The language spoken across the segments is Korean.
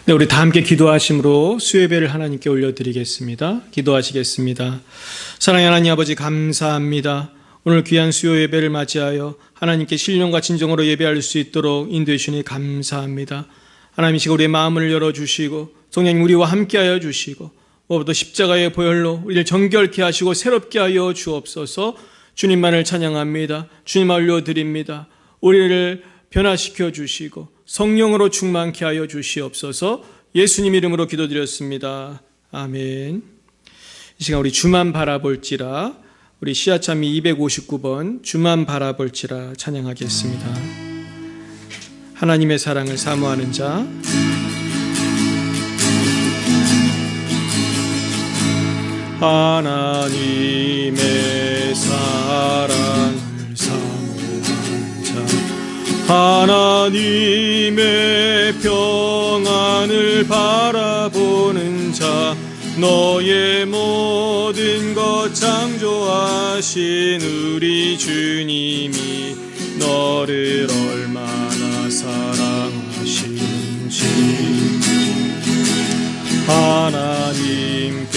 네, 우리 다 함께 기도하심으로 수요예배를 하나님께 올려드리겠습니다. 기도하시겠습니다. 사랑의 하나님 아버지, 감사합니다. 오늘 귀한 수요예배를 맞이하여 하나님께 신령과 진정으로 예배할 수 있도록 인도해 주시니 감사합니다. 하나님, 이 시간 우리의 마음을 열어주시고 성령님 우리와 함께하여 주시고 무엇보다 십자가의 보혈로 우리를 정결케 하시고 새롭게 하여 주옵소서. 주님만을 찬양합니다. 주님만 올려드립니다. 우리를 변화시켜 주시고 성령으로 충만케 하여 주시옵소서. 예수님 이름으로 기도드렸습니다. 아멘. 이 시간 우리 주만 바라볼지라, 우리 시아참미 259번 주만 바라볼지라 찬양하겠습니다. 하나님의 사랑을 사모하는 자, 하나님의 사랑을 사모하는 자, 하나님의 평안을 바라보는 자, 너의 모든 것 창조하신 우리 주님이 너를 얼마나 사랑하시는지, 하나님께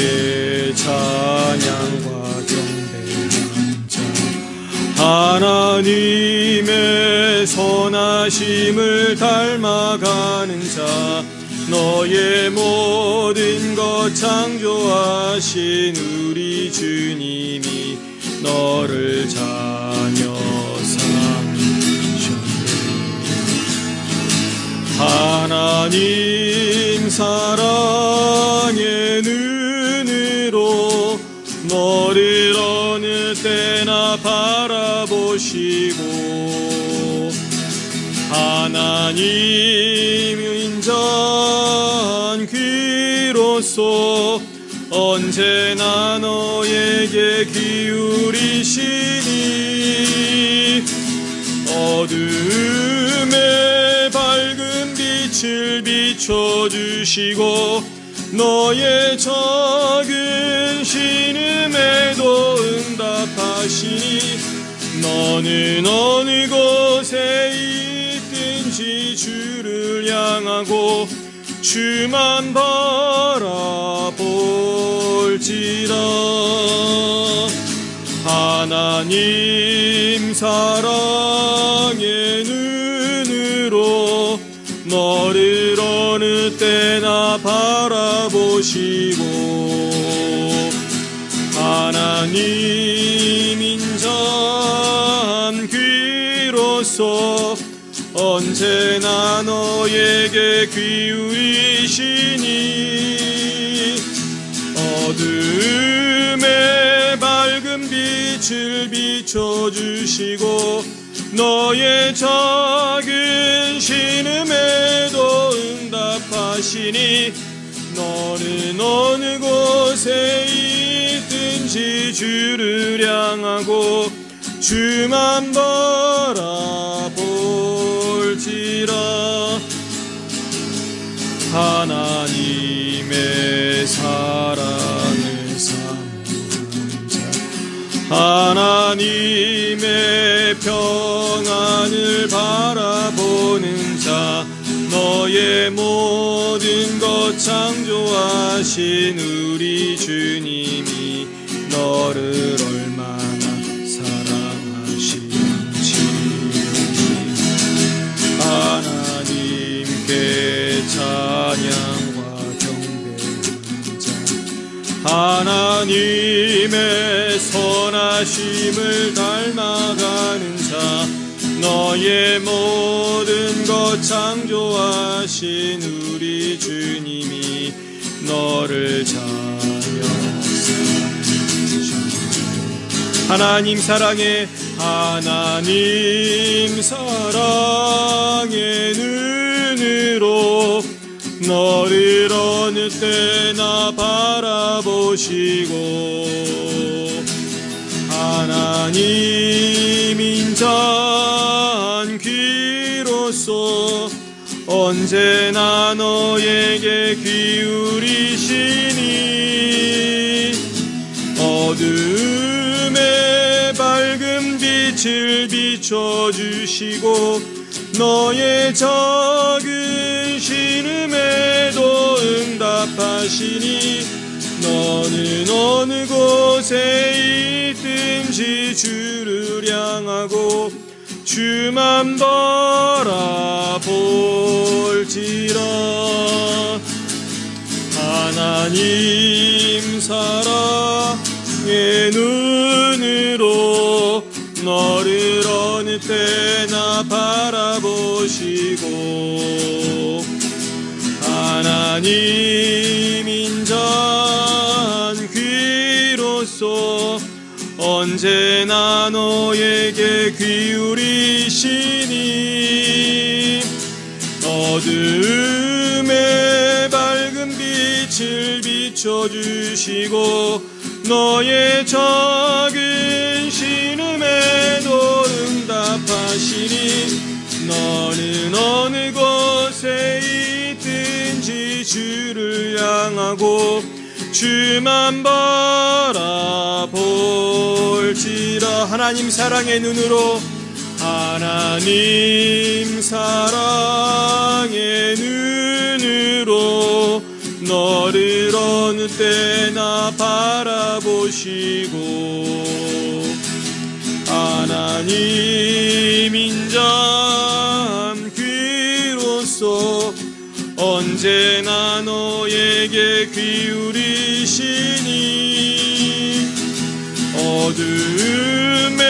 찬양과 경배하는 자, 하나님의 선하심을 닮아가는 자, 너의 모든 것 창조하신 우리 주님이 너를 자녀 삼으셨네. 하나님 사랑의 눈으로 너를 어느 때나 바라보시고, 하나님 인자한 귀로서 언제나 너에게 기울이시니, 어둠에 밝은 빛을 비춰주시고 너의 작은 신음에도 응답하시니, 너는 어느 곳에 있든지 주를 향하고 주만 바라볼지라. 하나님 사랑의 눈으로 너를 어느 때나 바라보시고, 하나님 인자한 귀로서 언제나 너에게 기울이시니, 어둠에 밝은 빛을 비춰주시고 너의 작은 신음에도 응답하시니, 너는 어느 곳에 있든지 주를 향하고 주만 바라볼지라. 하나님의 사랑을 사모하는 자, 하나님의 평안을 바라보는 자, 너의 모든 것 창조하신 우리 주님이 너를 얼마나 사랑하시는지, 하나님께 찬양과 경배하는 자, 하나님의 선하심을 닮아가는 자, 너의 모든 것 창조하신 우리 주님이 너를 자녀 삼으셨네. 하나님 사랑의 눈으로 너를 어느 때나 바라보시고, 하나님 인자한 귀로서 언제나 너에게 기울이시니, 어둠에 밝은 빛을 비춰주시고 너의 작은 신음에도 응답하시니 너는 어느 곳에 있든지 주를 향하고 주만 바라볼지라. 하나님 사랑의 눈으로 너를 어느 때나 바라보시고 하나님 인자한 귀로써 언제나 너에게 기울이시니 어두움에 밝은 빛을 비춰주시고 너의 작은 신음에도 응답하시니 너는 어느 곳에 있든지 주를 향하고 주만 바라볼지라. 하나님 사랑의 눈으로 하나님 사랑의 눈으로 너를 어느 때나 바라보시고 하나님 인자한 귀로써 언제나 너에게 기울이시니 어두움에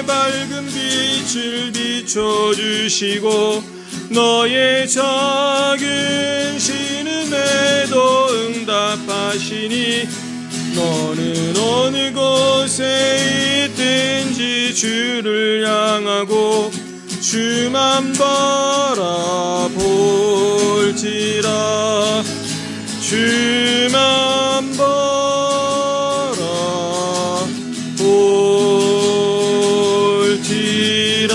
밝은 빛을 비춰주시고 너의 작은 신음에도 응답하시니 너는 어느 곳에 있든지 주를 향하고 주만 바라볼지라. 주만 바라볼지라.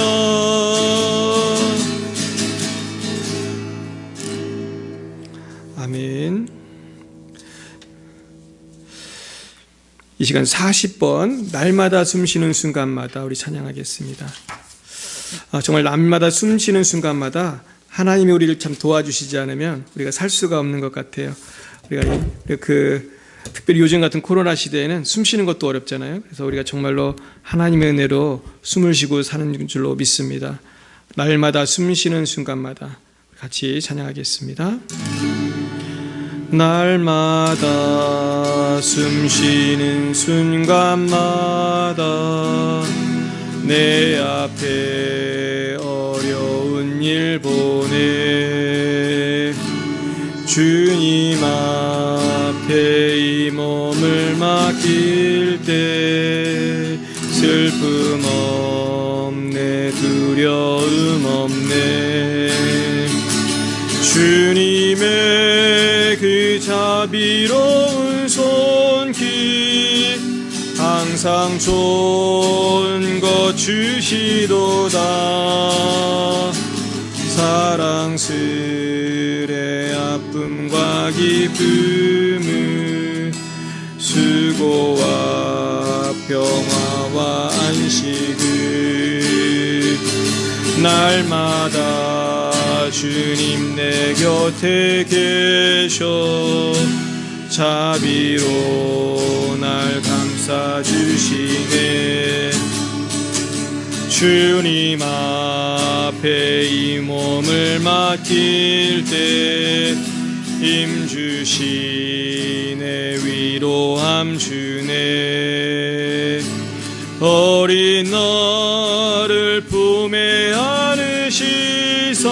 아멘. 이 시간 40번 날마다 숨쉬는 순간마다 우리 찬양하겠습니다. 정말 날마다 숨쉬는 순간마다 하나님이 우리를 참 도와주시지 않으면 우리가 살 수가 없는 것 같아요. 우리가 특별히 요즘 같은 코로나 시대에는 숨 쉬는 것도 어렵잖아요. 그래서 우리가 정말로 하나님의 은혜로 숨을 쉬고 사는 줄로 믿습니다. 날마다 숨 쉬는 순간마다 같이 찬양하겠습니다. 날마다 숨 쉬는 순간마다 내 앞에 어려운 일 보내 주님 앞에 이 몸을 맡길 때 슬픔 없네 두려움 없네 주님의 그 자비로운 손길 항상 좋은 것 주시도다 사랑스레 아픔과 기쁨을 수고와 평화와 안식을 날마다 주님 내 곁에 계셔 자비로 날 감싸주시네 주님 앞에 이 몸을 맡길 때 힘주시네 위로함 주네 어린 너를 품에 안으시서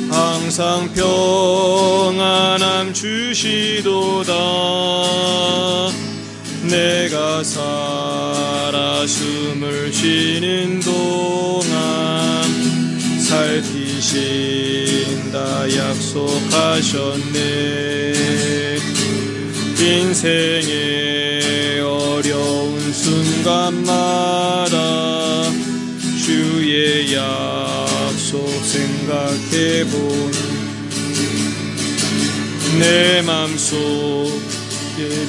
항상 평안함 주시도다 내가 살아 숨을 쉬는 동안 살피신다 약속하셨네 인생의 어려운 순간마다 주의 약속 생각해보니 내 맘속에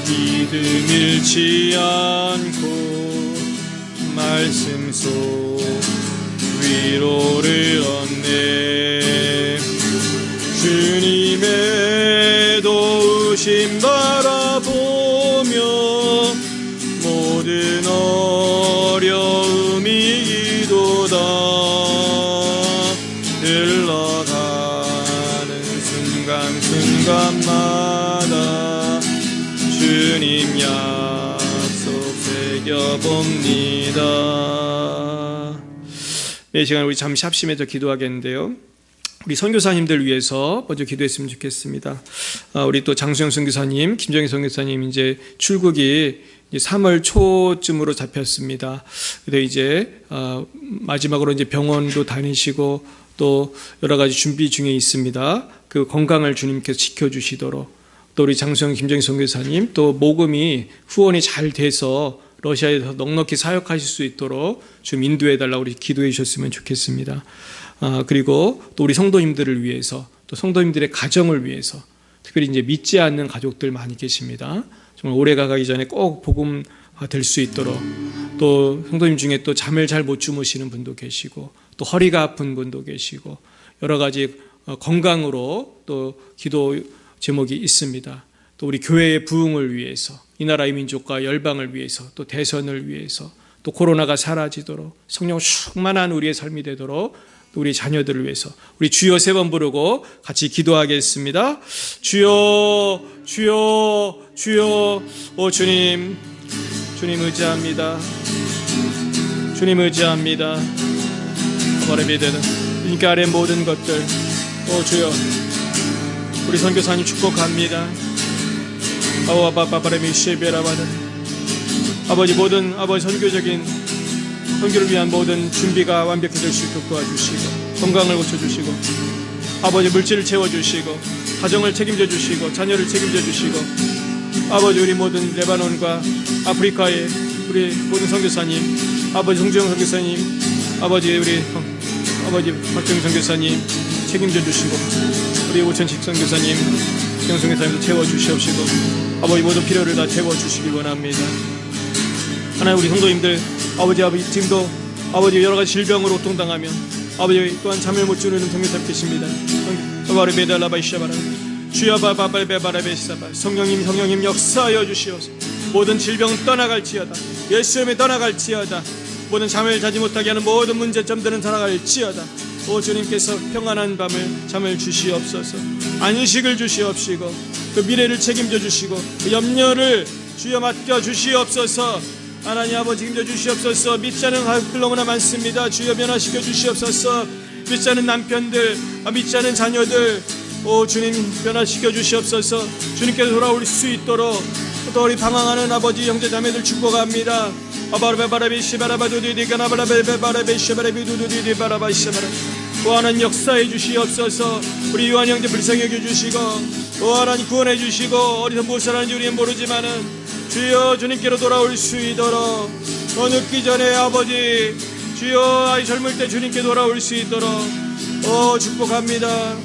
믿음 잃지 않고 말씀 속 위로를 얻네 주님의 도 주심 바라보며 모든 어려움이 이도다 흘러가는 순간순간마다 주님 약속 새겨봅니다. 이 시간 우리 잠시 합심해서 기도하겠는데요. 우리 선교사님들 위해서 먼저 기도했으면 좋겠습니다. 우리 또 장수영 선교사님, 김정희 선교사님 이제 출국이 이제 3월 초쯤으로 잡혔습니다. 그래서 이제 마지막으로 이제 병원도 다니시고 또 여러 가지 준비 중에 있습니다. 그 건강을 주님께서 지켜주시도록 또 우리 장수영, 김정희 선교사님 또 모금이 후원이 잘 돼서 러시아에서 넉넉히 사역하실 수 있도록 좀 인도해달라고 우리 기도해 주셨으면 좋겠습니다. 그리고 또 우리 성도님들을 위해서 또 성도님들의 가정을 위해서 특별히 이제 믿지 않는 가족들 많이 계십니다. 정말 올해가 가기 전에 꼭 복음 될 수 있도록 또 성도님 중에 또 잠을 잘 못 주무시는 분도 계시고 또 허리가 아픈 분도 계시고 여러 가지 건강으로 또 기도 제목이 있습니다. 또 우리 교회의 부흥을 위해서 이 나라의 민족과 열방을 위해서 또 대선을 위해서 또 코로나가 사라지도록 성령 충만한 우리의 삶이 되도록 또 우리 자녀들을 위해서 우리 주여 3번 부르고 같이 기도하겠습니다. 주여 주여 주여. 오 주님, 주님 의지합니다. 주님 의지합니다. 그러니까 아래 모든 것들 오 주여 우리 선교사님 축복합니다. 아버지 모든 아버지 선교적인 선교를 위한 모든 준비가 완벽해질 수 있도록 도와주시고 건강을 고쳐주시고 아버지 물질을 채워주시고 가정을 책임져 주시고 자녀를 책임져 주시고 아버지 우리 모든 레바논과 아프리카의 우리 모든 선교사님 아버지 송주영 선교사님 아버지 우리 아버지 박정희 선교사님 책임져 주시고 우리 오천식 선교사님 정 선교사님도 채워주시옵시고 아버지 모든 필요를 다 채워주시기 원합니다. 하나님 우리 성도님들 아버지 지금도 아버지 여러 가지 질병으로 고통당하며 아버지 또한 잠을 못 주는 성교사 계십니다. 성령님 역사하여 주시옵소서. 모든 질병 떠나갈지어다. 예수님이 떠나갈지어다. 모든 잠을 자지 못하게 하는 모든 문제점들은 떠나갈지어다. 오 주님께서 평안한 잠을 주시옵소서. 안식을 주시옵시고 그 미래를 책임져 주시고 그 염려를 주여 맡겨 주시옵소서. 하나님 아버지 책임져 주시옵소서. 믿지 않은 가족들 너무나 많습니다. 주여 변화시켜 주시옵소서. 믿지 않은 남편들, 믿지 않은 자녀들 오 주님 변화시켜 주시옵소서. 주님께서 돌아올 수 있도록 또 우리 방황하는 아버지 형제 자매들 축복합니다. 또 하나님 역사해 주시옵소서. 우리 요한 형제 불쌍히 여겨주시고 또 하나님 구원해 주시고 어디서 무엇을 하는지 우리는 모르지만은 주여 주님께로 돌아올 수 있도록 더 늦기 전에 아버지 주여 아이 젊을 때 주님께 돌아올 수 있도록 축복합니다.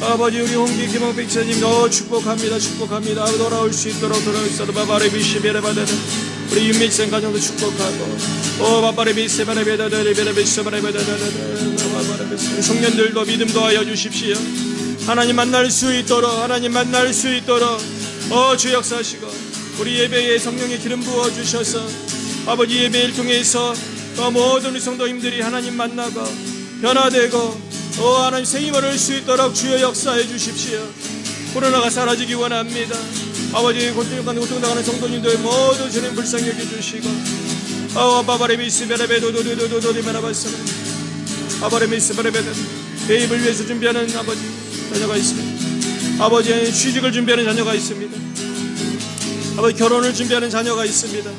아버지 우리 홍기 김홍 백사님 축복합니다. 축복합니다. 돌아올 수 있도록 돌아올 수 있도록 바바레비시베레 바다는 우리 윤미생 가정도 축복하고 청년들도 믿음 도하여 주십시오. 하나님 만날 수 있도록 하나님 만날 수 있도록 주 역사하시고 우리 예배에 성령의 기름 부어 주셔서 아버지 예배를 통해서 모든 우리 성도님들이 하나님 만나고 변화되고 하나님 새 힘을 얻을 수 있도록 주여 역사해 주십시오. 코로나가 사라지기 원합니다. 아버지 고통당하는 성도님들 모두 주님 불쌍히 여겨주시고 배입을 위해서 준비하는 아버지 자녀가 있습니다. 아버지 취직을 준비하는 자녀가 있습니다. 아버지 결혼을 준비하는 자녀가 있습니다.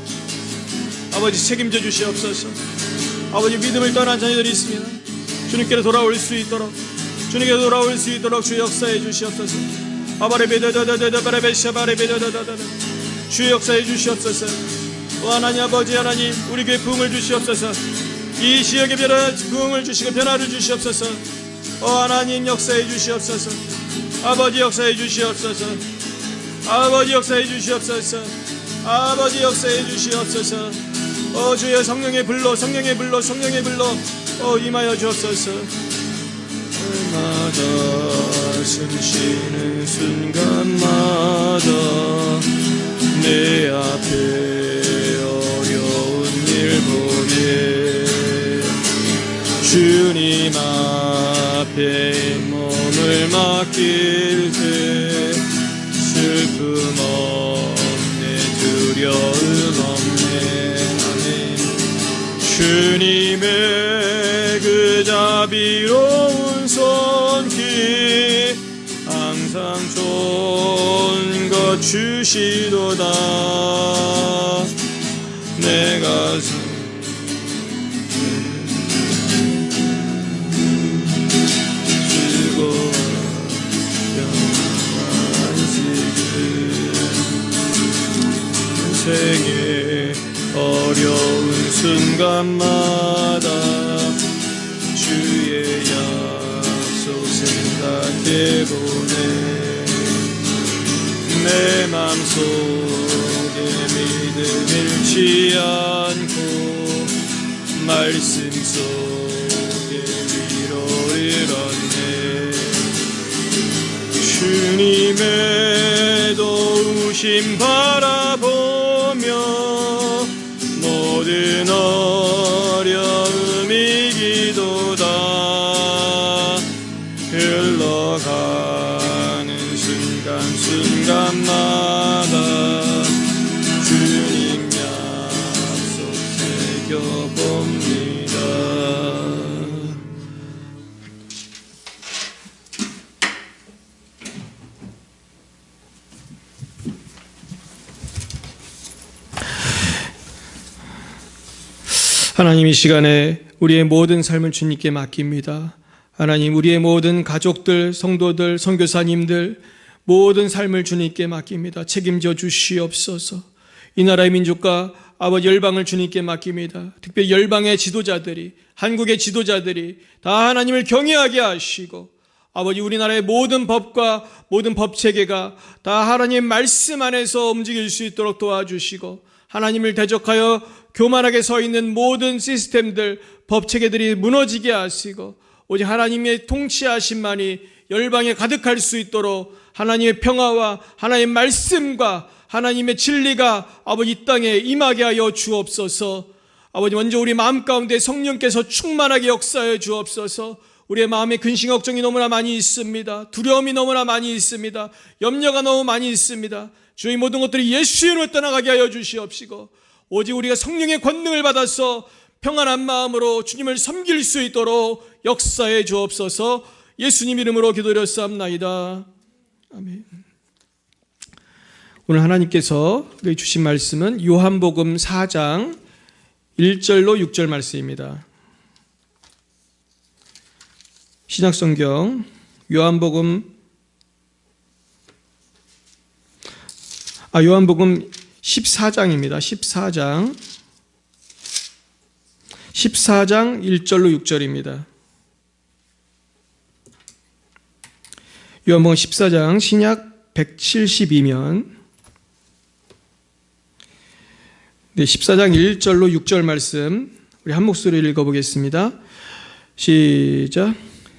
아버지 책임져 주시옵소서. 아버지 믿음을 떠난 자녀들이 있습니다. 주님께로 돌아올 수 있도록 주님께로 돌아올 수 있도록 주 역사해 주시옵소서. 주 역사해 주시옵소서. 하나님 아버지 하나님 우리 교회 부흥을 주시옵소서. 이 지역에 부흥을 주시고 변화를 주시옵소서. 하나님 역사해 주시옵소서. 아버지 역사해 주시옵소서. 아버지 역사해 주시옵소서. 아버지 역사해 주시옵소서. 주여 성령의 불로 성령의 불로 성령의 불로 임하여 주옵소서. 날마다 숨쉬는 순간마다 내 앞에 어려운 일 보내 주님 앞에 몸을 맡길 때 슬픔 없네 두려움 없네 아멘 주님의 그 자비로운 손길 항상 좋은 것 주시도다 내 가슴 인생의 어려운 순간마다 주의 약속 생각해보네 내 맘속에 믿음 잃지 않고 말씀 속에 위로를 얻네 주님의 도우심 바라보며 모든 어려움 이기도다 흘러가는 순간순간마다 주님 약속 새겨봅니다. 하나님 이 시간에 우리의 모든 삶을 주님께 맡깁니다. 하나님 우리의 모든 가족들, 성도들, 선교사님들 모든 삶을 주님께 맡깁니다. 책임져 주시옵소서. 이 나라의 민족과 아버지 열방을 주님께 맡깁니다. 특별히 열방의 지도자들이 한국의 지도자들이 다 하나님을 경외하게 하시고 아버지 우리나라의 모든 법과 모든 법체계가 다 하나님의 말씀 안에서 움직일 수 있도록 도와주시고 하나님을 대적하여 교만하게 서 있는 모든 시스템들, 법체계들이 무너지게 하시고 오직 하나님의 통치하심만이 열방에 가득할 수 있도록 하나님의 평화와 하나님의 말씀과 하나님의 진리가 아버지 이 땅에 임하게 하여 주옵소서. 아버지 먼저 우리 마음 가운데 성령께서 충만하게 역사해 주옵소서. 우리의 마음에 근심 걱정이 너무나 많이 있습니다. 두려움이 너무나 많이 있습니다. 염려가 너무 많이 있습니다. 주의 모든 것들이 예수 이름으로 떠나가게 하여 주시옵시고 오직 우리가 성령의 권능을 받아서 평안한 마음으로 주님을 섬길 수 있도록 역사해 주옵소서. 예수님 이름으로 기도드렸사옵나이다. 아멘. 오늘 하나님께서 주신 말씀은 요한복음 4장 1절로 6절 말씀입니다. 신약성경 요한복음 14장입니다. 14장 1절로 6절입니다. 요한복음 14장 신약 172면 14장 1절로 6절 말씀 우리 한 목소리를 읽어보겠습니다. 시작.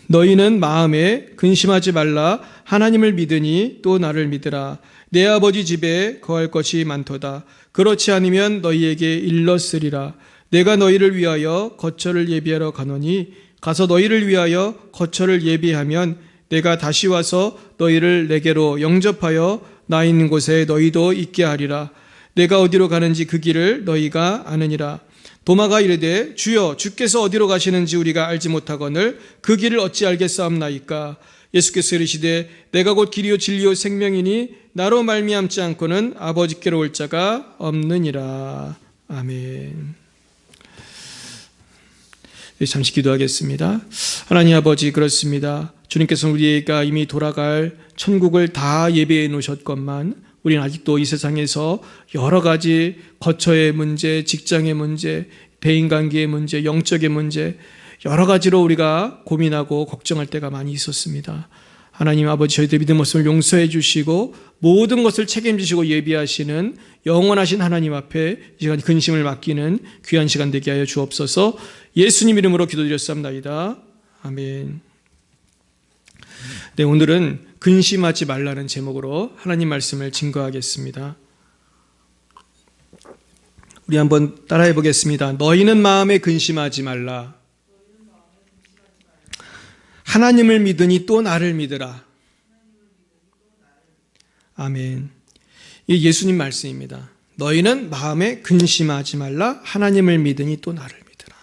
너희는 마음에 근심하지 말라. 하나님을 믿으니 또 나를 믿으라. 내 아버지 집에 거할 것이 많도다. 그렇지 않으면 너희에게 일렀으리라. 내가 너희를 위하여 거처를 예비하러 가노니 가서 너희를 위하여 거처를 예비하면 내가 다시 와서 너희를 내게로 영접하여 나 있는 곳에 너희도 있게 하리라. 내가 어디로 가는지 그 길을 너희가 아느니라. 도마가 이르되 주여 주께서 어디로 가시는지 우리가 알지 못하거늘 그 길을 어찌 알겠사옵나이까. 예수께서 이르시되 내가 곧 길이요 진리요 생명이니 나로 말미암지 않고는 아버지께로 올 자가 없느니라. 아멘. 잠시 기도하겠습니다. 하나님 아버지 그렇습니다. 주님께서 우리가 이미 돌아갈 천국을 다 예배해 놓으셨건만 우리는 아직도 이 세상에서 여러 가지 거처의 문제, 직장의 문제, 대인관계의 문제, 영적의 문제 여러 가지로 우리가 고민하고 걱정할 때가 많이 있었습니다. 하나님 아버지 저희들의 믿음 모습을 용서해 주시고 모든 것을 책임지시고 예비하시는 영원하신 하나님 앞에 이 시간 근심을 맡기는 귀한 시간 되게 하여 주옵소서. 예수님 이름으로 기도드렸사옵나이다. 아멘. 네, 오늘은 근심하지 말라는 제목으로 하나님 말씀을 증거하겠습니다. 우리 한번 따라해 보겠습니다. 너희는 마음에 근심하지 말라. 하나님을 믿으니 또 나를 믿으라. 아멘. 이 예수님 말씀입니다. 너희는 마음에 근심하지 말라. 하나님을 믿으니 또 나를 믿으라.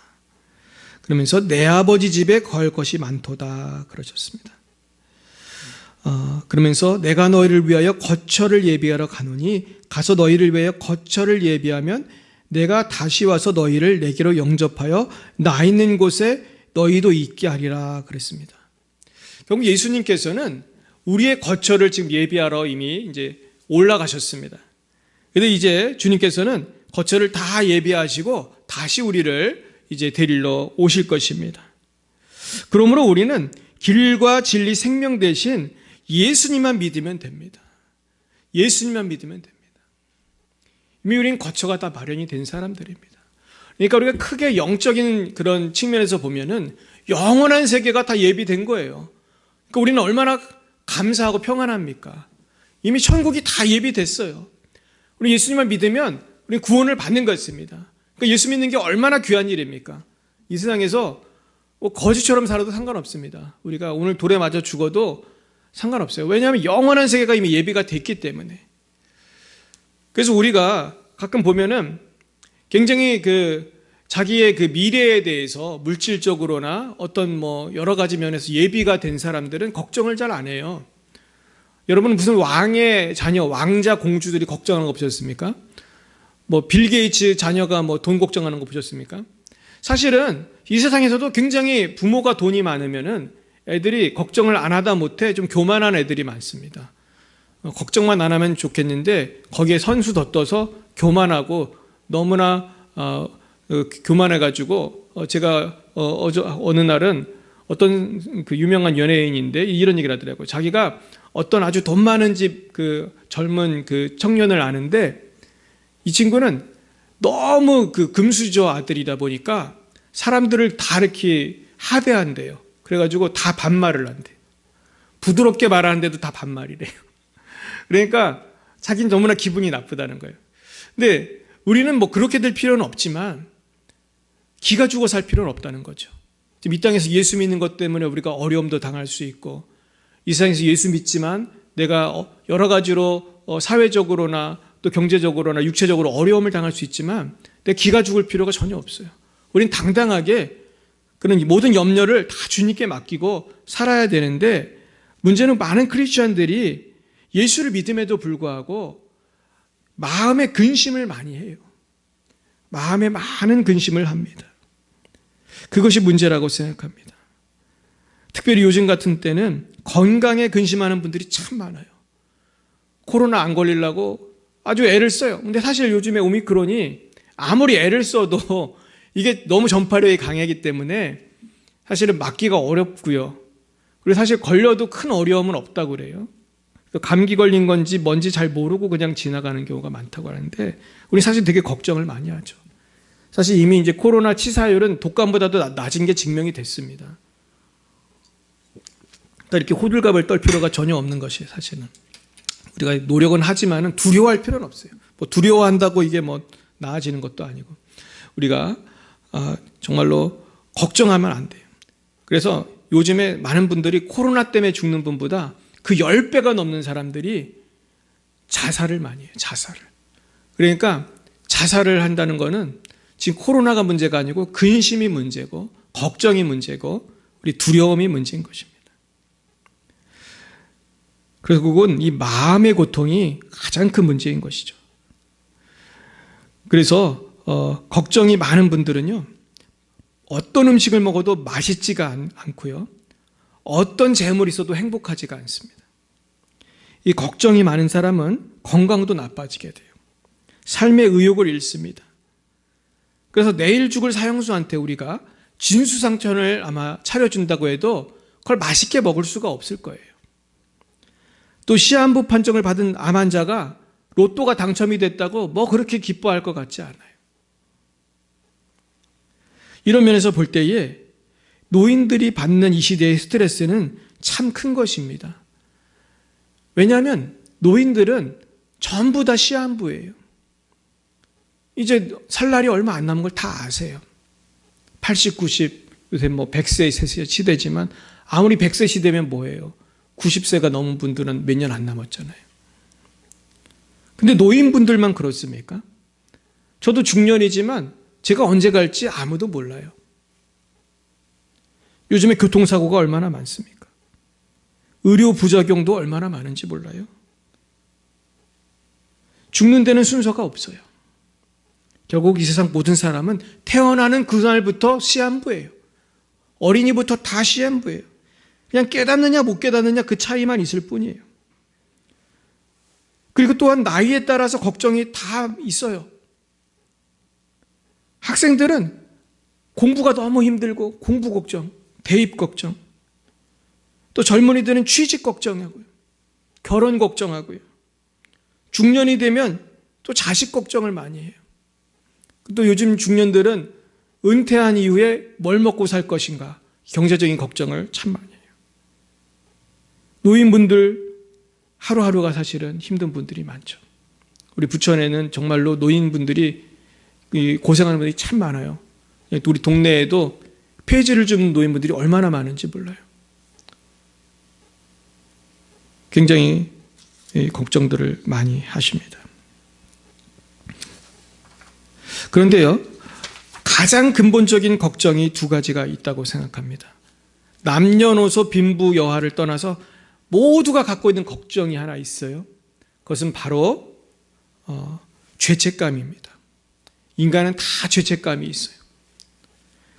그러면서 내 아버지 집에 거할 것이 많도다 그러셨습니다. 그러면서 내가 너희를 위하여 거처를 예비하러 가노니 가서 너희를 위하여 거처를 예비하면 내가 다시 와서 너희를 내게로 영접하여 나 있는 곳에 너희도 있게 하리라 그랬습니다. 결국 예수님께서는 우리의 거처를 지금 예비하러 이미 이제 올라가셨습니다. 그런데 이제 주님께서는 거처를 다 예비하시고 다시 우리를 이제 데리러 오실 것입니다. 그러므로 우리는 길과 진리 생명 대신 예수님만 믿으면 됩니다. 예수님만 믿으면 됩니다. 이미 우리는 거처가 다 마련이 된 사람들입니다. 그러니까 우리가 크게 영적인 그런 측면에서 보면은 영원한 세계가 다 예비된 거예요. 그러니까 우리는 얼마나 감사하고 평안합니까? 이미 천국이 다 예비됐어요. 우리 예수님만 믿으면 우리 구원을 받는 것입니다. 그러니까 예수 믿는 게 얼마나 귀한 일입니까? 이 세상에서 거지처럼 살아도 상관없습니다. 우리가 오늘 돌에 맞아 죽어도 상관없어요. 왜냐하면 영원한 세계가 이미 예비가 됐기 때문에. 그래서 우리가 가끔 보면은 굉장히 자기의 미래에 대해서 물질적으로나 어떤 여러 가지 면에서 예비가 된 사람들은 걱정을 잘 안 해요. 여러분은 무슨 왕의 자녀, 왕자 공주들이 걱정하는 거 보셨습니까? 빌 게이츠 자녀가 돈 걱정하는 거 보셨습니까? 사실은 이 세상에서도 굉장히 부모가 돈이 많으면은 애들이 걱정을 안 하다 못해 좀 교만한 애들이 많습니다. 걱정만 안 하면 좋겠는데 거기에 선수 덧떠서 교만하고 너무나 교만해가지고 제가 어느 날은 어떤 유명한 연예인인데 이런 얘기를 하더라고요. 자기가 어떤 아주 돈 많은 집 젊은 청년을 아는데 이 친구는 너무 금수저 아들이다 보니까 사람들을 다 이렇게 하대한대요. 그래가지고 다 반말을 한대요. 부드럽게 말하는데도 다 반말이래요. 그러니까 자기는 너무나 기분이 나쁘다는 거예요. 근데 우리는 그렇게 될 필요는 없지만 기가 죽어 살 필요는 없다는 거죠. 지금 이 땅에서 예수 믿는 것 때문에 우리가 어려움도 당할 수 있고 이 세상에서 예수 믿지만 내가 여러 가지로 사회적으로나 또 경제적으로나 육체적으로 어려움을 당할 수 있지만 내 기가 죽을 필요가 전혀 없어요. 우린 당당하게 그런 모든 염려를 다 주님께 맡기고 살아야 되는데 문제는 많은 크리스천들이 예수를 믿음에도 불구하고 마음에 근심을 많이 해요. 마음에 많은 근심을 합니다. 그것이 문제라고 생각합니다. 특별히 요즘 같은 때는 건강에 근심하는 분들이 참 많아요. 코로나 안 걸리려고 아주 애를 써요. 근데 사실 요즘에 오미크론이 아무리 애를 써도 이게 너무 전파력이 강하기 때문에 사실은 막기가 어렵고요. 그리고 사실 걸려도 큰 어려움은 없다고 그래요. 감기 걸린 건지 뭔지 잘 모르고 그냥 지나가는 경우가 많다고 하는데 우리 사실 되게 걱정을 많이 하죠. 사실 이미 이제 코로나 치사율은 독감보다도 낮은 게 증명이 됐습니다. 이렇게 호들갑을 떨 필요가 전혀 없는 것이에요. 사실은 우리가 노력은 하지만 두려워할 필요는 없어요. 두려워한다고 이게 나아지는 것도 아니고 우리가 정말로 걱정하면 안 돼요. 그래서 요즘에 많은 분들이 코로나 때문에 죽는 분보다 그 10배가 넘는 사람들이 자살을 많이 해요. 자살을. 그러니까 자살을 한다는 거는 지금 코로나가 문제가 아니고 근심이 문제고 걱정이 문제고 우리 두려움이 문제인 것입니다. 결국은 이 마음의 고통이 가장 큰 문제인 것이죠. 그래서 걱정이 많은 분들은요, 어떤 음식을 먹어도 맛있지가 않고요, 어떤 재물이 있어도 행복하지가 않습니다. 이 걱정이 많은 사람은 건강도 나빠지게 돼요. 삶의 의욕을 잃습니다. 그래서 내일 죽을 사형수한테 우리가 진수상천을 아마 차려준다고 해도 그걸 맛있게 먹을 수가 없을 거예요. 또 시한부 판정을 받은 암 환자가 로또가 당첨이 됐다고 그렇게 기뻐할 것 같지 않아요. 이런 면에서 볼 때에 노인들이 받는 이 시대의 스트레스는 참 큰 것입니다. 왜냐하면 노인들은 전부 다 시한부예요. 이제 살 날이 얼마 안 남은 걸 다 아세요. 80, 90, 요새 100세 시대지만 아무리 100세 시대면 뭐예요? 90세가 넘은 분들은 몇 년 안 남았잖아요. 근데 노인분들만 그렇습니까? 저도 중년이지만 제가 언제 갈지 아무도 몰라요. 요즘에 교통사고가 얼마나 많습니까? 의료 부작용도 얼마나 많은지 몰라요. 죽는 데는 순서가 없어요. 결국 이 세상 모든 사람은 태어나는 그날부터 시한부예요. 어린이부터 다 시한부예요. 그냥 깨닫느냐 못 깨닫느냐 그 차이만 있을 뿐이에요. 그리고 또한 나이에 따라서 걱정이 다 있어요. 학생들은 공부가 너무 힘들고 공부 걱정, 대입 걱정, 또 젊은이들은 취직 걱정하고요, 결혼 걱정하고요, 중년이 되면 또 자식 걱정을 많이 해요. 또 요즘 중년들은 은퇴한 이후에 뭘 먹고 살 것인가 경제적인 걱정을 참 많이 해요. 노인분들 하루하루가 사실은 힘든 분들이 많죠. 우리 부천에는 정말로 노인분들이 고생하는 분들이 참 많아요. 우리 동네에도 폐지를 주는 노인분들이 얼마나 많은지 몰라요. 굉장히 걱정들을 많이 하십니다. 그런데요, 가장 근본적인 걱정이 두 가지가 있다고 생각합니다. 남녀노소 빈부 여하를 떠나서 모두가 갖고 있는 걱정이 하나 있어요. 그것은 바로 죄책감입니다. 인간은 다 죄책감이 있어요.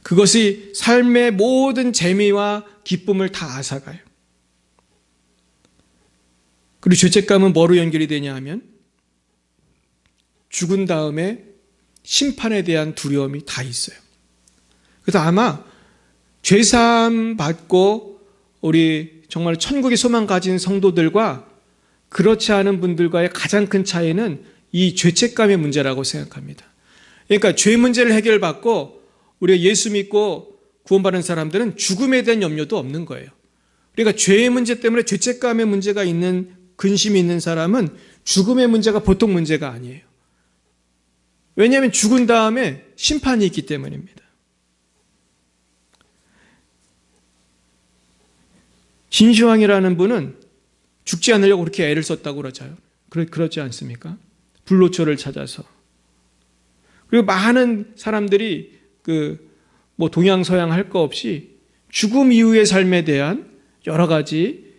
그것이 삶의 모든 재미와 기쁨을 다 앗아가요. 그리고 죄책감은 뭐로 연결이 되냐 하면 죽은 다음에 심판에 대한 두려움이 다 있어요. 그래서 아마 죄사함 받고 우리 정말 천국의 소망 가진 성도들과 그렇지 않은 분들과의 가장 큰 차이는 이 죄책감의 문제라고 생각합니다. 그러니까 죄 문제를 해결받고 우리가 예수 믿고 구원받은 사람들은 죽음에 대한 염려도 없는 거예요. 그러니까 죄의 문제 때문에 죄책감의 문제가 있는, 근심이 있는 사람은 죽음의 문제가 보통 문제가 아니에요. 왜냐하면 죽은 다음에 심판이 있기 때문입니다. 진시황이라는 분은 죽지 않으려고 그렇게 애를 썼다고 그러죠. 그렇지 않습니까? 불로초를 찾아서. 그리고 많은 사람들이 동양서양 할 거 없이 죽음 이후의 삶에 대한 여러 가지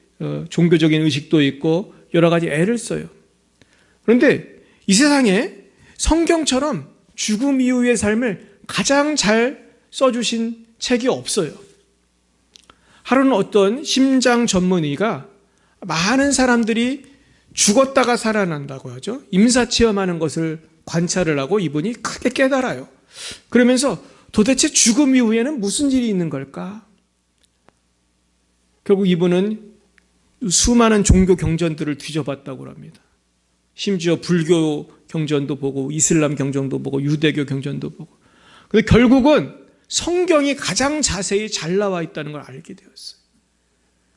종교적인 의식도 있고 여러 가지 애를 써요. 그런데 이 세상에 성경처럼 죽음 이후의 삶을 가장 잘 써주신 책이 없어요. 하루는 어떤 심장 전문의가 많은 사람들이 죽었다가 살아난다고 하죠. 임사체험하는 것을 관찰을 하고 이분이 크게 깨달아요. 그러면서 도대체 죽음 이후에는 무슨 일이 있는 걸까? 결국 이분은 수많은 종교 경전들을 뒤져봤다고 합니다. 심지어 불교 경전도 보고 이슬람 경전도 보고 유대교 경전도 보고. 근데 결국은 성경이 가장 자세히 잘 나와 있다는 걸 알게 되었어요.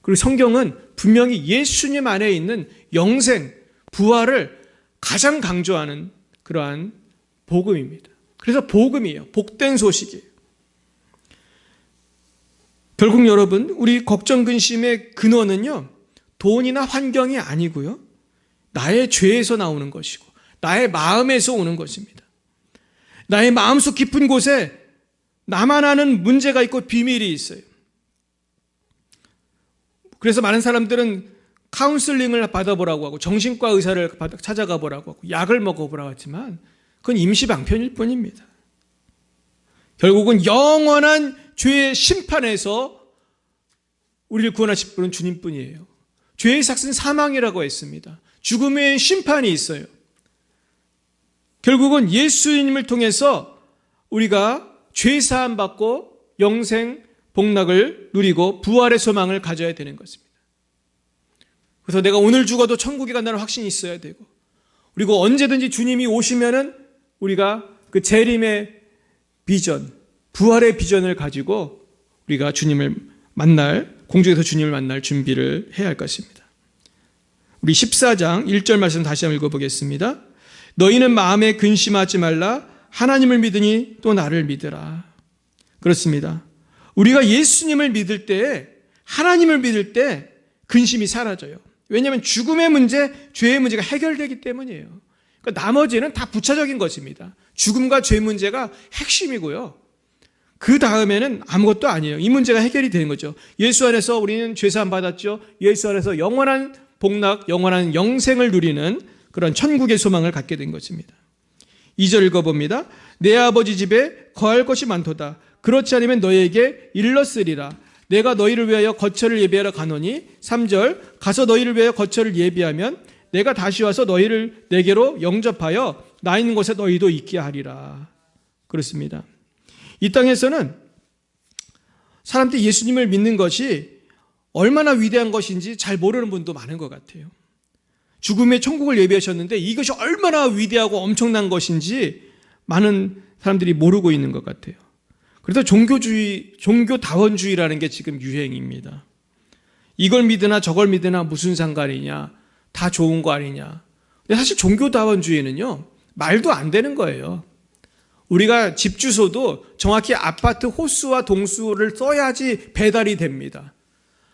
그리고 성경은 분명히 예수님 안에 있는 영생, 부활을 가장 강조하는 그러한 복음입니다. 그래서 복음이에요. 복된 소식이에요. 결국 여러분, 우리 걱정 근심의 근원은요, 돈이나 환경이 아니고요, 나의 죄에서 나오는 것이고 나의 마음에서 오는 것입니다. 나의 마음속 깊은 곳에 나만 아는 문제가 있고 비밀이 있어요. 그래서 많은 사람들은 카운슬링을 받아보라고 하고 정신과 의사를 찾아가 보라고 하고 약을 먹어보라고 하지만 그건 임시방편일 뿐입니다. 결국은 영원한 죄의 심판에서 우리를 구원하실 분은 주님뿐이에요. 죄의 삭은 사망이라고 했습니다. 죽음의 심판이 있어요. 결국은 예수님을 통해서 우리가 죄사함 받고 영생 복락을 누리고 부활의 소망을 가져야 되는 것입니다. 그래서 내가 오늘 죽어도 천국에 간다는 확신이 있어야 되고, 그리고 언제든지 주님이 오시면은 우리가 그 재림의 비전, 부활의 비전을 가지고 우리가 주님을 만날, 공중에서 주님을 만날 준비를 해야 할 것입니다. 우리 14장 1절 말씀 다시 한번 읽어보겠습니다. 너희는 마음에 근심하지 말라. 하나님을 믿으니 또 나를 믿으라. 그렇습니다. 우리가 예수님을 믿을 때, 하나님을 믿을 때 근심이 사라져요. 왜냐하면 죽음의 문제, 죄의 문제가 해결되기 때문이에요. 그러니까 나머지는 다 부차적인 것입니다. 죽음과 죄 문제가 핵심이고요. 그 다음에는 아무것도 아니에요. 이 문제가 해결이 되는 거죠. 예수 안에서 우리는 죄사함 받았죠. 예수 안에서 영원한 복락, 영원한 영생을 누리는 그런 천국의 소망을 갖게 된 것입니다. 2절 읽어봅니다. 내 아버지 집에 거할 것이 많도다. 그렇지 않으면 너희에게 일렀으리라. 내가 너희를 위하여 거처를 예비하러 가노니. 3절 가서 너희를 위하여 거처를 예비하면 내가 다시 와서 너희를 내게로 영접하여 나 있는 곳에 너희도 있게 하리라. 그렇습니다. 이 땅에서는 사람들이 예수님을 믿는 것이 얼마나 위대한 것인지 잘 모르는 분도 많은 것 같아요. 죽음의 천국을 예비하셨는데 이것이 얼마나 위대하고 엄청난 것인지 많은 사람들이 모르고 있는 것 같아요. 그래서 종교주의, 종교다원주의라는 게 지금 유행입니다. 이걸 믿으나 저걸 믿으나 무슨 상관이냐, 다 좋은 거 아니냐. 근데 사실 종교다원주의는요, 말도 안 되는 거예요. 우리가 집 주소도 정확히 아파트 호수와 동수를 써야지 배달이 됩니다.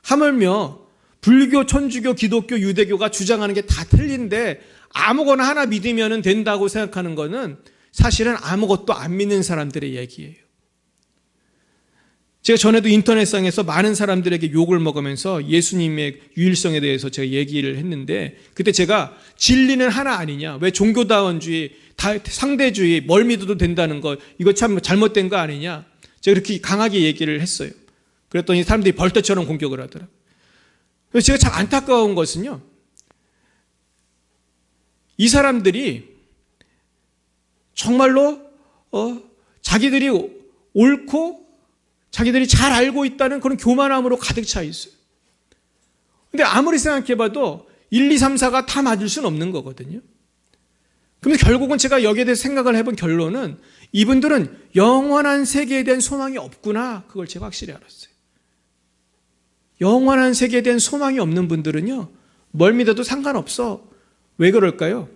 하물며 불교, 천주교, 기독교, 유대교가 주장하는 게 다 틀린데 아무거나 하나 믿으면 된다고 생각하는 것은 사실은 아무것도 안 믿는 사람들의 얘기예요. 제가 전에도 인터넷상에서 많은 사람들에게 욕을 먹으면서 예수님의 유일성에 대해서 제가 얘기를 했는데, 그때 제가 진리는 하나 아니냐, 왜 종교다원주의, 상대주의, 뭘 믿어도 된다는 거, 이거 참 잘못된 거 아니냐, 제가 그렇게 강하게 얘기를 했어요. 그랬더니 사람들이 벌떼처럼 공격을 하더라고요. 그래서 제가 참 안타까운 것은요, 이 사람들이 정말로 자기들이 옳고 자기들이 잘 알고 있다는 그런 교만함으로 가득 차 있어요. 근데 아무리 생각해봐도 1, 2, 3, 4가 다 맞을 수는 없는 거거든요. 그런데 결국은 제가 여기에 대해서 생각을 해본 결론은 이분들은 영원한 세계에 대한 소망이 없구나, 그걸 제가 확실히 알았어요. 영원한 세계에 대한 소망이 없는 분들은요, 뭘 믿어도 상관없어. 왜 그럴까요?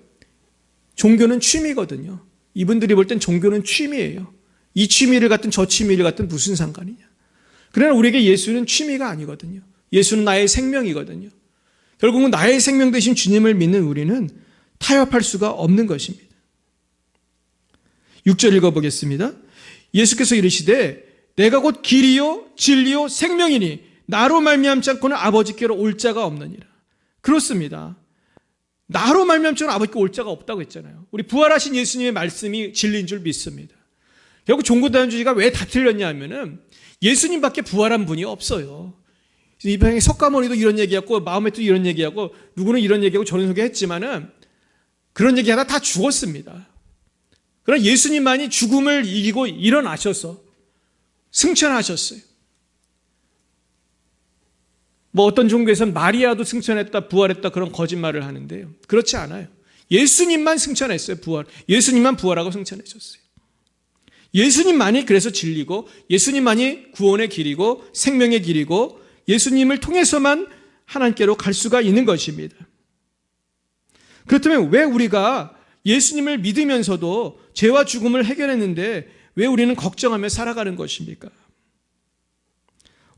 종교는 취미거든요. 이분들이 볼 땐 종교는 취미예요. 이 취미를 갖든 저 취미를 갖든 무슨 상관이냐. 그러나 우리에게 예수는 취미가 아니거든요. 예수는 나의 생명이거든요. 결국은 나의 생명 대신 주님을 믿는 우리는 타협할 수가 없는 것입니다. 6절 읽어보겠습니다. 예수께서 이르시되 내가 곧 길이요 진리요 생명이니 나로 말미암지 않고는 아버지께로 올 자가 없느니라. 그렇습니다. 나로 말미암지 않고는 아버지께 올 자가 없다고 했잖아요. 우리 부활하신 예수님의 말씀이 진리인 줄 믿습니다. 결국 종교다원주의가 왜 다 틀렸냐 하면은 예수님밖에 부활한 분이 없어요. 이방의 석가모니도 이런 얘기하고 마호메트도 이런 얘기하고 누구는 이런 얘기하고 저런 소개했지만은 그런 얘기하다 다 죽었습니다. 그러나 예수님만이 죽음을 이기고 일어나셔서 승천하셨어요. 뭐 어떤 종교에서는 마리아도 승천했다, 부활했다 그런 거짓말을 하는데요. 그렇지 않아요. 예수님만 승천했어요. 예수님만 부활하고 승천하셨어요. 예수님만이 그래서 진리고 예수님만이 구원의 길이고 생명의 길이고 예수님을 통해서만 하나님께로 갈 수가 있는 것입니다. 그렇다면 왜 우리가 예수님을 믿으면서도 죄와 죽음을 해결했는데 왜 우리는 걱정하며 살아가는 것입니까?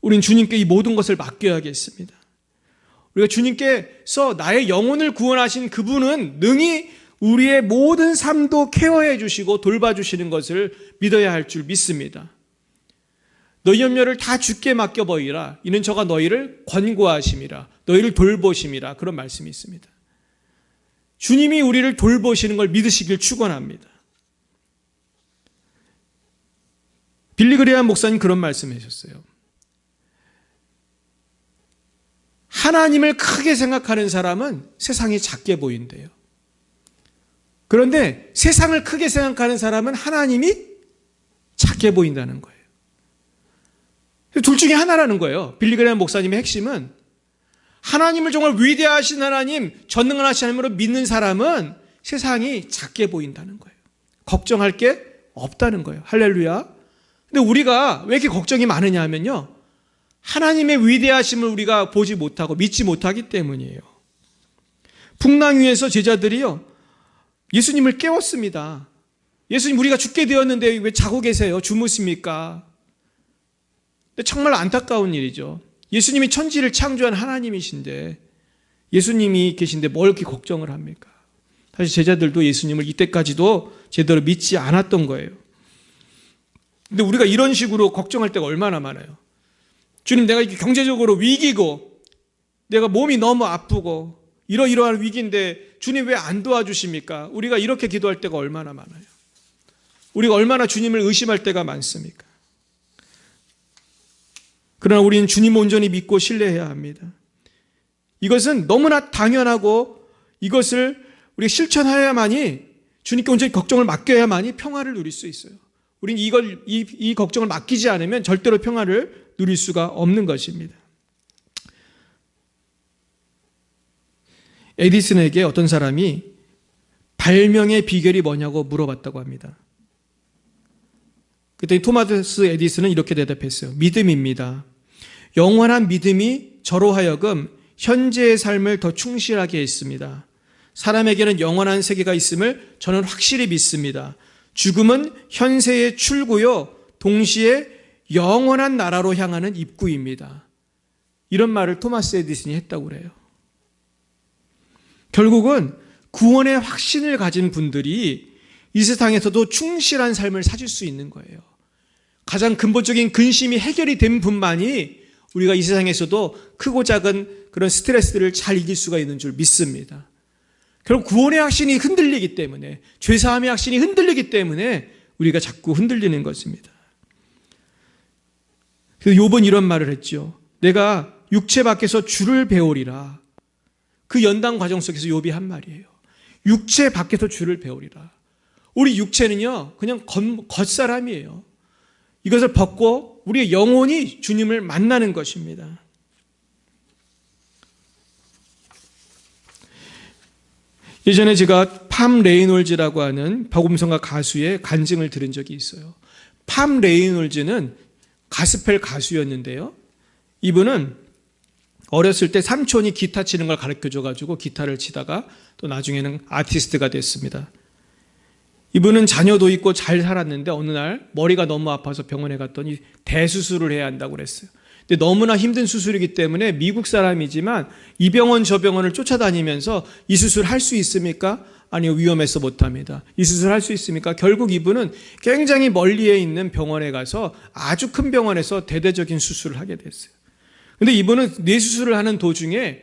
우린 주님께 이 모든 것을 맡겨야겠습니다. 우리가 주님께서 나의 영혼을 구원하신 그분은 능히 우리의 모든 삶도 케어해 주시고 돌봐주시는 것을 믿어야 할 줄 믿습니다. 너희 염려를 다 주께 맡겨버리라. 이는 저가 너희를 권고하심이라. 너희를 돌보심이라. 그런 말씀이 있습니다. 주님이 우리를 돌보시는 걸 믿으시길 축원합니다. 빌리 그레이엄 목사님 그런 말씀을 하셨어요. 하나님을 크게 생각하는 사람은 세상이 작게 보인대요. 그런데 세상을 크게 생각하는 사람은 하나님이 작게 보인다는 거예요. 둘 중에 하나라는 거예요. 빌리 그레이엄 목사님의 핵심은 하나님을 정말 위대하신 하나님, 전능하신 하나님으로 믿는 사람은 세상이 작게 보인다는 거예요. 걱정할 게 없다는 거예요. 할렐루야. 근데 우리가 왜 이렇게 걱정이 많으냐 하면요, 하나님의 위대하심을 우리가 보지 못하고 믿지 못하기 때문이에요. 풍랑 위에서 제자들이요, 예수님을 깨웠습니다. 예수님, 우리가 죽게 되었는데 왜 자고 계세요? 주무십니까? 근데 정말 안타까운 일이죠. 예수님이 천지를 창조한 하나님이신데, 예수님이 계신데 뭘 이렇게 걱정을 합니까? 사실 제자들도 예수님을 이때까지도 제대로 믿지 않았던 거예요. 근데 우리가 이런 식으로 걱정할 때가 얼마나 많아요. 주님, 내가 이렇게 경제적으로 위기고 내가 몸이 너무 아프고 이러이러한 위기인데 주님 왜 안 도와주십니까? 우리가 이렇게 기도할 때가 얼마나 많아요. 우리가 얼마나 주님을 의심할 때가 많습니까? 그러나 우리는 주님 온전히 믿고 신뢰해야 합니다. 이것은 너무나 당연하고 이것을 우리가 실천해야만이, 주님께 온전히 걱정을 맡겨야만이 평화를 누릴 수 있어요. 우리는 이 걱정을 맡기지 않으면 절대로 평화를 누릴 수가 없는 것입니다. 에디슨에게 어떤 사람이 발명의 비결이 뭐냐고 물어봤다고 합니다. 그때 토마스 에디슨은 이렇게 대답했어요. 믿음입니다. 영원한 믿음이 저로 하여금 현재의 삶을 더 충실하게 했습니다. 사람에게는 영원한 세계가 있음을 저는 확실히 믿습니다. 죽음은 현세의 출구요, 동시에 영원한 나라로 향하는 입구입니다. 이런 말을 토마스 에디슨이 했다고 그래요. 결국은 구원의 확신을 가진 분들이 이 세상에서도 충실한 삶을 사실 수 있는 거예요. 가장 근본적인 근심이 해결이 된 분만이 우리가 이 세상에서도 크고 작은 그런 스트레스를 잘 이길 수가 있는 줄 믿습니다. 결국 구원의 확신이 흔들리기 때문에, 죄사함의 확신이 흔들리기 때문에 우리가 자꾸 흔들리는 것입니다. 그래서 욥은 이런 말을 했죠. 내가 육체 밖에서 주를 배우리라. 그 연단 과정 속에서 욥이 한 말이에요. 육체 밖에서 주를 배우리라. 우리 육체는요, 그냥 겉사람이에요. 이것을 벗고 우리의 영혼이 주님을 만나는 것입니다. 예전에 제가 팜 레이놀즈라고 하는 복음성가 가수의 간증을 들은 적이 있어요. 팜 레이놀즈는 가스펠 가수였는데요. 이분은 어렸을 때 삼촌이 기타 치는 걸 가르쳐줘가지고 기타를 치다가 또 나중에는 아티스트가 됐습니다. 이분은 자녀도 있고 잘 살았는데 어느 날 머리가 너무 아파서 병원에 갔더니 대수술을 해야 한다고 그랬어요. 근데 너무나 힘든 수술이기 때문에 미국 사람이지만 이 병원 저 병원을 쫓아다니면서 이 수술 할 수 있습니까? 아니요, 위험해서 못합니다. 이 수술 할 수 있습니까? 결국 이분은 굉장히 멀리에 있는 병원에 가서 아주 큰 병원에서 대대적인 수술을 하게 됐어요. 근데 이분은 뇌수술을 하는 도중에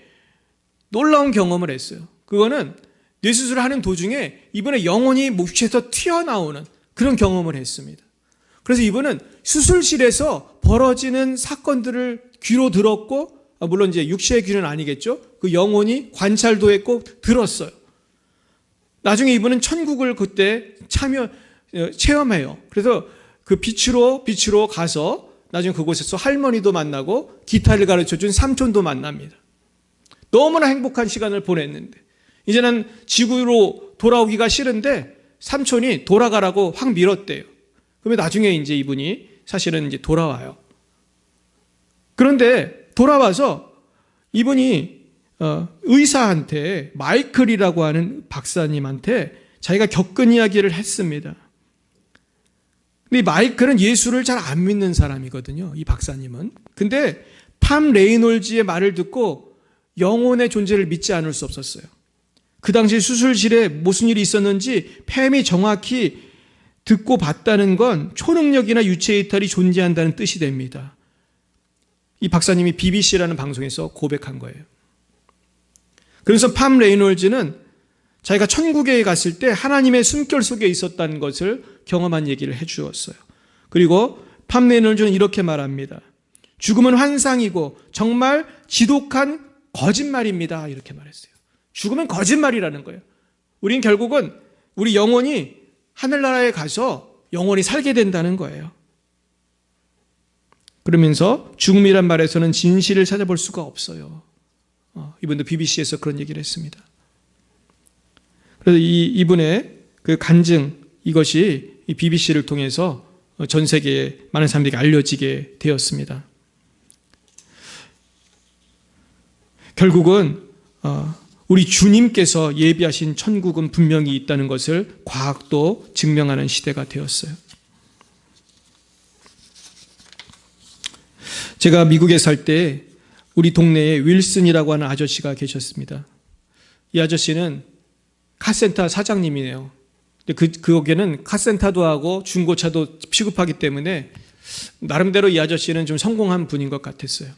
놀라운 경험을 했어요. 그거는 뇌수술을 하는 도중에 이분의 영혼이 육체에서 튀어나오는 그런 경험을 했습니다. 그래서 이분은 수술실에서 벌어지는 사건들을 귀로 들었고, 물론 이제 육체의 귀는 아니겠죠. 그 영혼이 관찰도 했고 들었어요. 나중에 이분은 천국을 그때 체험해요. 그래서 그 빛으로 가서 나중에 그곳에서 할머니도 만나고 기타를 가르쳐준 삼촌도 만납니다. 너무나 행복한 시간을 보냈는데 이제는 지구로 돌아오기가 싫은데 삼촌이 돌아가라고 확 밀었대요. 그러면 나중에 이제 이분이 사실은 이제 돌아와요. 그런데 돌아와서 이분이 의사한테, 마이클이라고 하는 박사님한테 자기가 겪은 이야기를 했습니다. 근데 이 마이클은 예수를 잘 안 믿는 사람이거든요, 이 박사님은. 근데 팜 레이놀즈의 말을 듣고 영혼의 존재를 믿지 않을 수 없었어요. 그 당시 수술실에 무슨 일이 있었는지 팸이 정확히 듣고 봤다는 건 초능력이나 유체 이탈이 존재한다는 뜻이 됩니다. 이 박사님이 BBC라는 방송에서 고백한 거예요. 그래서 팜 레이놀즈는 자기가 천국에 갔을 때 하나님의 숨결 속에 있었다는 것을 경험한 얘기를 해주었어요. 그리고 팜 레이놀즈는 이렇게 말합니다. 죽음은 환상이고 정말 지독한 거짓말입니다. 이렇게 말했어요. 죽음은 거짓말이라는 거예요. 우린 결국은 우리 영혼이 하늘나라에 가서 영원히 살게 된다는 거예요. 그러면서 죽음이란 말에서는 진실을 찾아볼 수가 없어요. 이분도 BBC에서 그런 얘기를 했습니다. 그래서 이분의 그 간증, 이것이 이 BBC를 통해서 전 세계에 많은 사람들에게 알려지게 되었습니다. 결국은 우리 주님께서 예비하신 천국은 분명히 있다는 것을 과학도 증명하는 시대가 되었어요. 제가 미국에 살 때 우리 동네에 윌슨이라고 하는 아저씨가 계셨습니다. 이 아저씨는 카센터 사장님이네요. 거기는 카센터도 하고 중고차도 취급하기 때문에 나름대로 이 아저씨는 좀 성공한 분인 것 같았어요.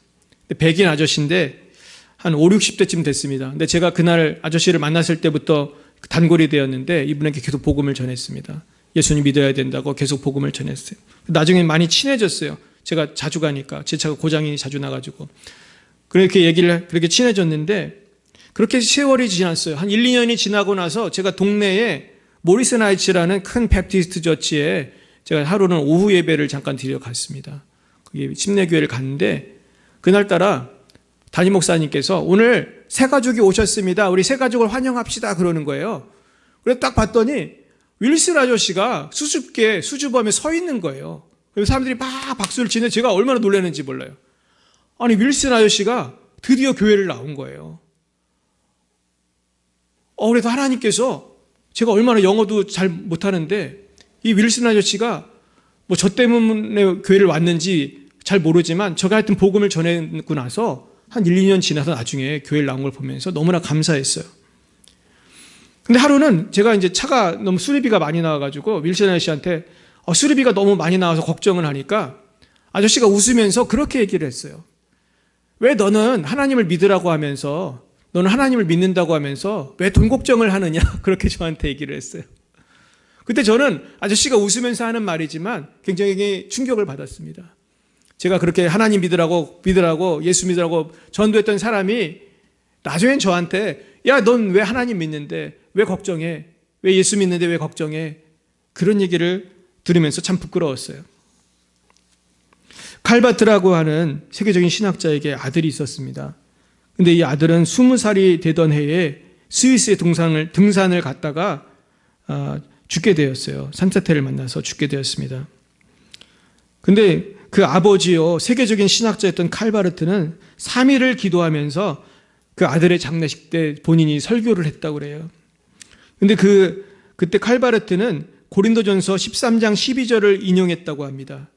백인 아저씨인데 한 5, 60대쯤 됐습니다. 근데 제가 그날 아저씨를 만났을 때부터 단골이 되었는데 이분에게 계속 복음을 전했습니다. 예수님 믿어야 된다고 계속 복음을 전했어요. 나중에 많이 친해졌어요. 제가 자주 가니까 제 차가 고장이 자주 나가지고 그렇게 친해졌는데 그렇게 세월이 지났어요. 한 1, 2년이 지나고 나서 제가 동네에 모리슨 하이츠라는 큰 bə프티스트 처치에 제가 하루는 오후 예배를 잠깐 드리러 갔습니다. 거기 침례교회를 갔는데 그날따라 담임 목사님께서 오늘 새 가족이 오셨습니다. 우리 새 가족을 환영합시다 그러는 거예요. 그래서 딱 봤더니 윌슨 아저씨가 수줍게 수줍음에 서 있는 거예요. 그래서 사람들이 막 박수를 치는데 제가 얼마나 놀랐는지 몰라요. 아니 윌슨 아저씨가 드디어 교회를 나온 거예요. 그래서 하나님께서 제가 얼마나 영어도 잘 못하는데 이 윌슨 아저씨가 뭐 저 때문에 교회를 왔는지 잘 모르지만 제가 하여튼 복음을 전했고 나서 한 1, 2년 지나서 나중에 교회를 나온 걸 보면서 너무나 감사했어요. 근데 하루는 제가 이제 차가 너무 수리비가 많이 나와가지고 윌슨 아저씨한테 수리비가 너무 많이 나와서 걱정을 하니까 아저씨가 웃으면서 그렇게 얘기를 했어요. 왜 너는 하나님을 믿으라고 하면서 너는 하나님을 믿는다고 하면서 왜 돈 걱정을 하느냐 그렇게 저한테 얘기를 했어요. 그때 저는 아저씨가 웃으면서 하는 말이지만 굉장히 충격을 받았습니다. 제가 그렇게 하나님 믿으라고 예수 믿으라고 전도했던 사람이 나중엔 저한테 야, 넌 왜 하나님 믿는데 왜 걱정해? 왜 예수 믿는데 왜 걱정해? 그런 얘기를 들으면서 참 부끄러웠어요. 칼바트라고 하는 세계적인 신학자에게 아들이 있었습니다. 근데 이 아들은 20살이 되던 해에 스위스에 등산을 갔다가 죽게 되었어요. 산사태를 만나서 죽게 되었습니다. 근데 그 아버지요, 세계적인 신학자였던 칼바르트는 3일을 기도하면서 그 아들의 장례식 때 본인이 설교를 했다고 그래요. 근데 그때 칼바르트는 고린도전서 13장 12절을 인용했다고 합니다.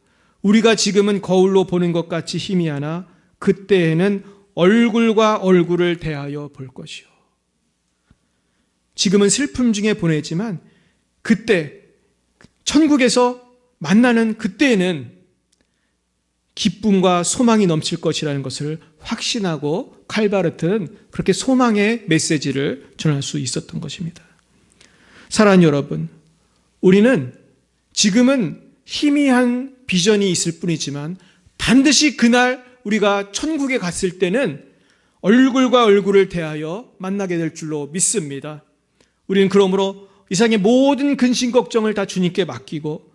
우리가 지금은 거울로 보는 것 같이 희미하나 그때에는 얼굴과 얼굴을 대하여 볼 것이요. 지금은 슬픔 중에 보내지만 그때 천국에서 만나는 그때에는 기쁨과 소망이 넘칠 것이라는 것을 확신하고 칼바르트는 그렇게 소망의 메시지를 전할 수 있었던 것입니다. 사랑하는 여러분, 우리는 지금은 희미한 비전이 있을 뿐이지만 반드시 그날 우리가 천국에 갔을 때는 얼굴과 얼굴을 대하여 만나게 될 줄로 믿습니다. 우리는 그러므로 이 세상의 모든 근심 걱정을 다 주님께 맡기고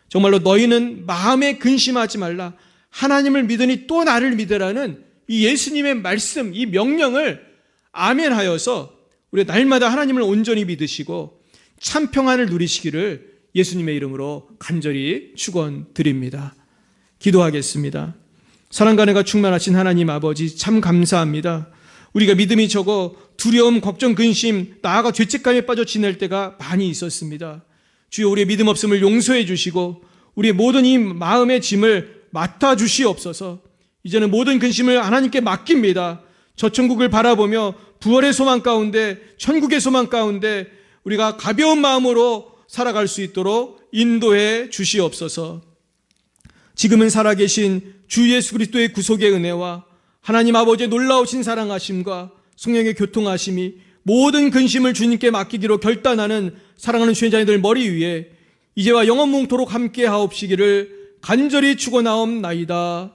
정말로 너희는 마음에 근심하지 말라 하나님을 믿으니 또 나를 믿으라는 이 예수님의 말씀, 이 명령을 아멘하여서 우리가 날마다 하나님을 온전히 믿으시고 참 평안을 누리시기를 예수님의 이름으로 간절히 축원드립니다. 기도하겠습니다. 사랑과 은혜가 충만하신 하나님 아버지 참 감사합니다. 우리가 믿음이 적어 두려움, 걱정, 근심, 나아가 죄책감에 빠져 지낼 때가 많이 있었습니다. 주여 우리의 믿음 없음을 용서해 주시고 우리의 모든 이 마음의 짐을 맡아 주시옵소서. 이제는 모든 근심을 하나님께 맡깁니다. 저 천국을 바라보며 부활의 소망 가운데 천국의 소망 가운데 우리가 가벼운 마음으로 살아갈 수 있도록 인도해 주시옵소서. 지금은 살아계신 주 예수 그리스도의 구속의 은혜와 하나님 아버지의 놀라우신 사랑하심과 성령의 교통하심이 모든 근심을 주님께 맡기기로 결단하는 사랑하는 주의자들 머리 위에 이제와 영원뭉토록 함께 하옵시기를 간절히 축원하옵나이다.